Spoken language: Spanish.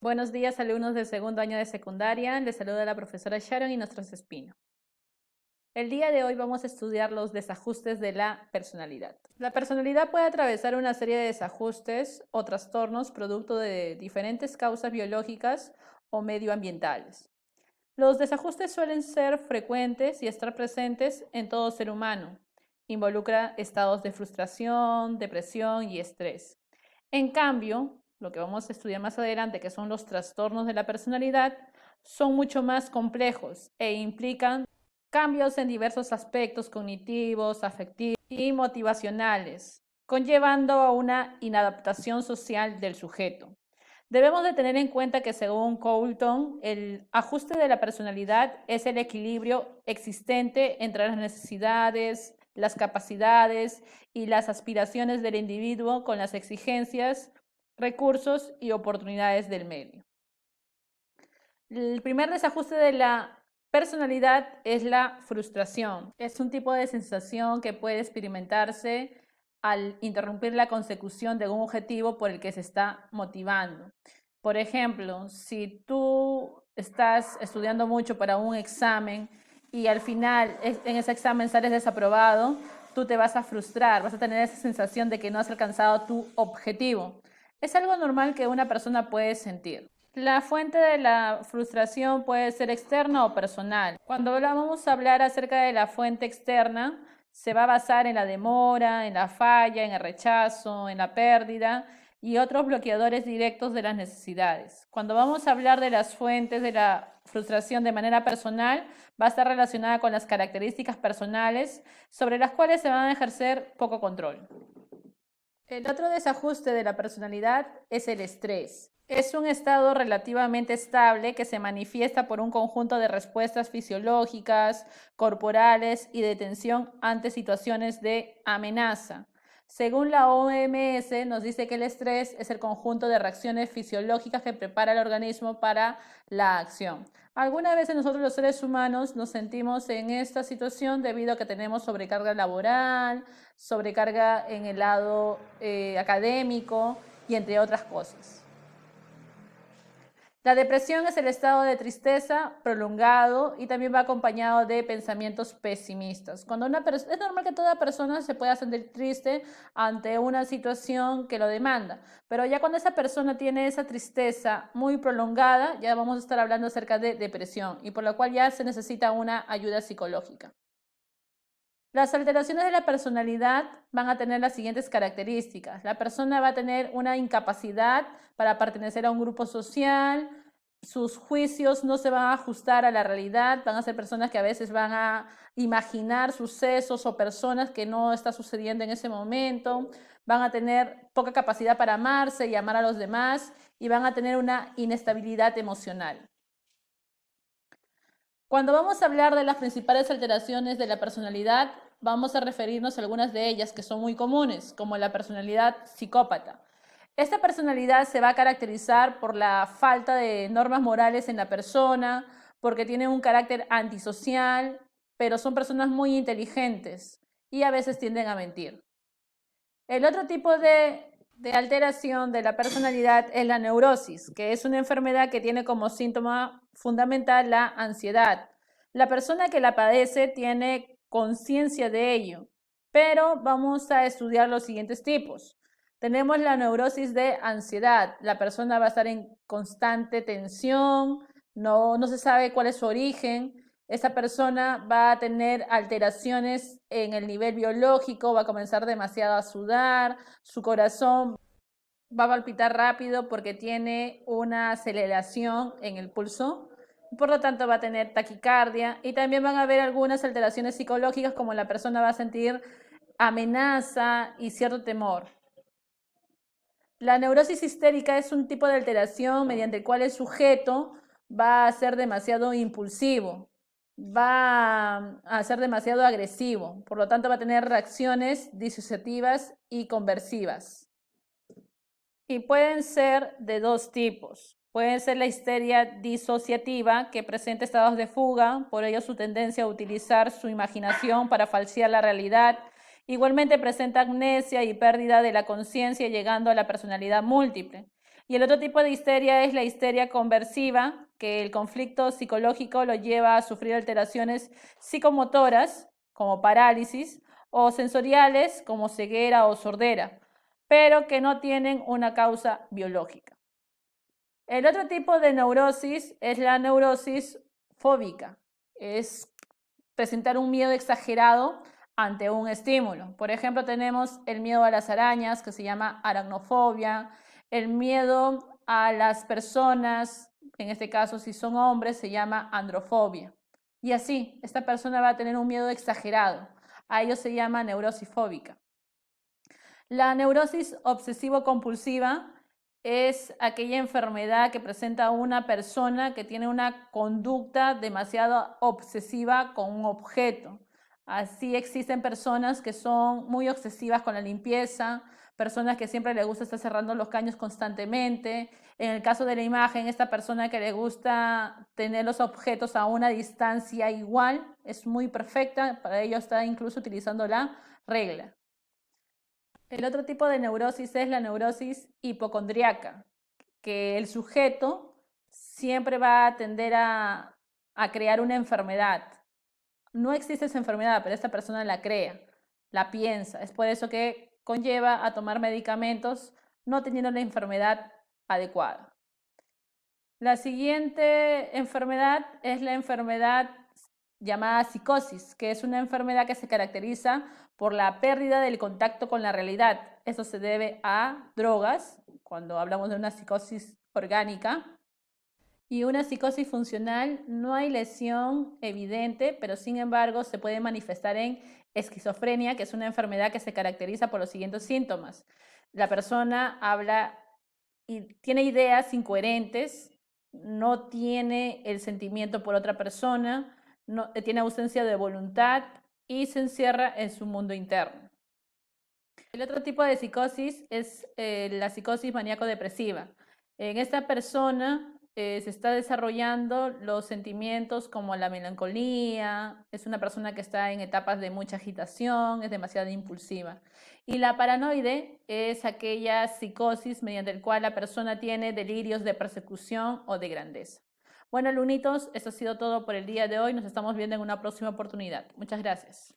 Buenos días, alumnos del segundo año de secundaria. Les saluda la profesora Sharon y nuestros Espino. El día de hoy vamos a estudiar los desajustes de la personalidad. La personalidad puede atravesar una serie de desajustes o trastornos producto de diferentes causas biológicas o medioambientales. Los desajustes suelen ser frecuentes y estar presentes en todo ser humano. Involucra estados de frustración, depresión y estrés. En cambio, lo que vamos a estudiar más adelante, que son los trastornos de la personalidad, son mucho más complejos e implican cambios en diversos aspectos cognitivos, afectivos y motivacionales, conllevando a una inadaptación social del sujeto. Debemos de tener en cuenta que según Coulton, el ajuste de la personalidad es el equilibrio existente entre las necesidades, las capacidades y las aspiraciones del individuo con las exigencias, recursos y oportunidades del medio. El primer desajuste de la personalidad es la frustración. Es un tipo de sensación que puede experimentarse al interrumpir la consecución de un objetivo por el que se está motivando. Por ejemplo, si tú estás estudiando mucho para un examen y al final en ese examen sales desaprobado, tú te vas a frustrar, vas a tener esa sensación de que no has alcanzado tu objetivo. Es algo normal que una persona puede sentir. La fuente de la frustración puede ser externa o personal. Cuando vamos a hablar acerca de la fuente externa, se va a basar en la demora, en la falla, en el rechazo, en la pérdida y otros bloqueadores directos de las necesidades. Cuando vamos a hablar de las fuentes de la frustración de manera personal, va a estar relacionada con las características personales sobre las cuales se van a ejercer poco control. El otro desajuste de la personalidad es el estrés. Es un estado relativamente estable que se manifiesta por un conjunto de respuestas fisiológicas, corporales y de tensión ante situaciones de amenaza. Según la OMS, nos dice que el estrés es el conjunto de reacciones fisiológicas que prepara el organismo para la acción. Algunas veces nosotros los seres humanos nos sentimos en esta situación debido a que tenemos sobrecarga laboral, sobrecarga en el lado académico y entre otras cosas. La depresión es el estado de tristeza prolongado y también va acompañado de pensamientos pesimistas. Es normal que toda persona se pueda sentir triste ante una situación que lo demanda, pero ya cuando esa persona tiene esa tristeza muy prolongada, ya vamos a estar hablando acerca de depresión y por lo cual ya se necesita una ayuda psicológica. Las alteraciones de la personalidad van a tener las siguientes características. La persona va a tener una incapacidad para pertenecer a un grupo social, sus juicios no se van a ajustar a la realidad, van a ser personas que a veces van a imaginar sucesos o personas que no está sucediendo en ese momento, van a tener poca capacidad para amarse y amar a los demás y van a tener una inestabilidad emocional. Cuando vamos a hablar de las principales alteraciones de la personalidad, vamos a referirnos a algunas de ellas que son muy comunes, como la personalidad psicópata. Esta personalidad se va a caracterizar por la falta de normas morales en la persona, porque tiene un carácter antisocial, pero son personas muy inteligentes y a veces tienden a mentir. El otro tipo de alteración de la personalidad es la neurosis, que es una enfermedad que tiene como síntoma fundamental la ansiedad. La persona que la padece tiene conciencia de ello, pero vamos a estudiar los siguientes tipos. Tenemos la neurosis de ansiedad. La persona va a estar en constante tensión, no se sabe cuál es su origen. Esa persona va a tener alteraciones en el nivel biológico, va a comenzar demasiado a sudar, su corazón va a palpitar rápido porque tiene una aceleración en el pulso, por lo tanto va a tener taquicardia y también van a haber algunas alteraciones psicológicas como la persona va a sentir amenaza y cierto temor. La neurosis histérica es un tipo de alteración mediante el cual el sujeto va a ser demasiado impulsivo, va a ser demasiado agresivo, por lo tanto va a tener reacciones disociativas y conversivas. Y pueden ser de dos tipos. Pueden ser la histeria disociativa, que presenta estados de fuga, por ello su tendencia a utilizar su imaginación para falsear la realidad. Igualmente presenta amnesia y pérdida de la conciencia, llegando a la personalidad múltiple. Y el otro tipo de histeria es la histeria conversiva, que el conflicto psicológico lo lleva a sufrir alteraciones psicomotoras, como parálisis, o sensoriales, como ceguera o sordera, pero que no tienen una causa biológica. El otro tipo de neurosis es la neurosis fóbica. Es presentar un miedo exagerado ante un estímulo. Por ejemplo, tenemos el miedo a las arañas, que se llama aracnofobia, el miedo a las personas, en este caso si son hombres, se llama androfobia. Y así, esta persona va a tener un miedo exagerado. A ello se llama neurosis fóbica. La neurosis obsesivo-compulsiva es aquella enfermedad que presenta una persona que tiene una conducta demasiado obsesiva con un objeto. Así existen personas que son muy obsesivas con la limpieza, personas que siempre les gusta estar cerrando los caños constantemente. En el caso de la imagen, esta persona que le gusta tener los objetos a una distancia igual es muy perfecta, para ello está incluso utilizando la regla. El otro tipo de neurosis es la neurosis hipocondríaca, que el sujeto siempre va a tender a crear una enfermedad. No existe esa enfermedad, pero esta persona la crea, la piensa. Es por eso que conlleva a tomar medicamentos no teniendo la enfermedad adecuada. La siguiente enfermedad es la enfermedad llamada psicosis, que es una enfermedad que se caracteriza por la pérdida del contacto con la realidad. Eso se debe a drogas, cuando hablamos de una psicosis orgánica. Y una psicosis funcional, no hay lesión evidente, pero sin embargo se puede manifestar en esquizofrenia, que es una enfermedad que se caracteriza por los siguientes síntomas. La persona habla y tiene ideas incoherentes, no tiene el sentimiento por otra persona, no, tiene ausencia de voluntad y se encierra en su mundo interno. El otro tipo de psicosis es la psicosis maníaco-depresiva. En esta persona se está desarrollando los sentimientos como la melancolía, es una persona que está en etapas de mucha agitación, es demasiado impulsiva. Y la paranoide es aquella psicosis mediante la cual la persona tiene delirios de persecución o de grandeza. Bueno, alumnitos, eso ha sido todo por el día de hoy. Nos estamos viendo en una próxima oportunidad. Muchas gracias.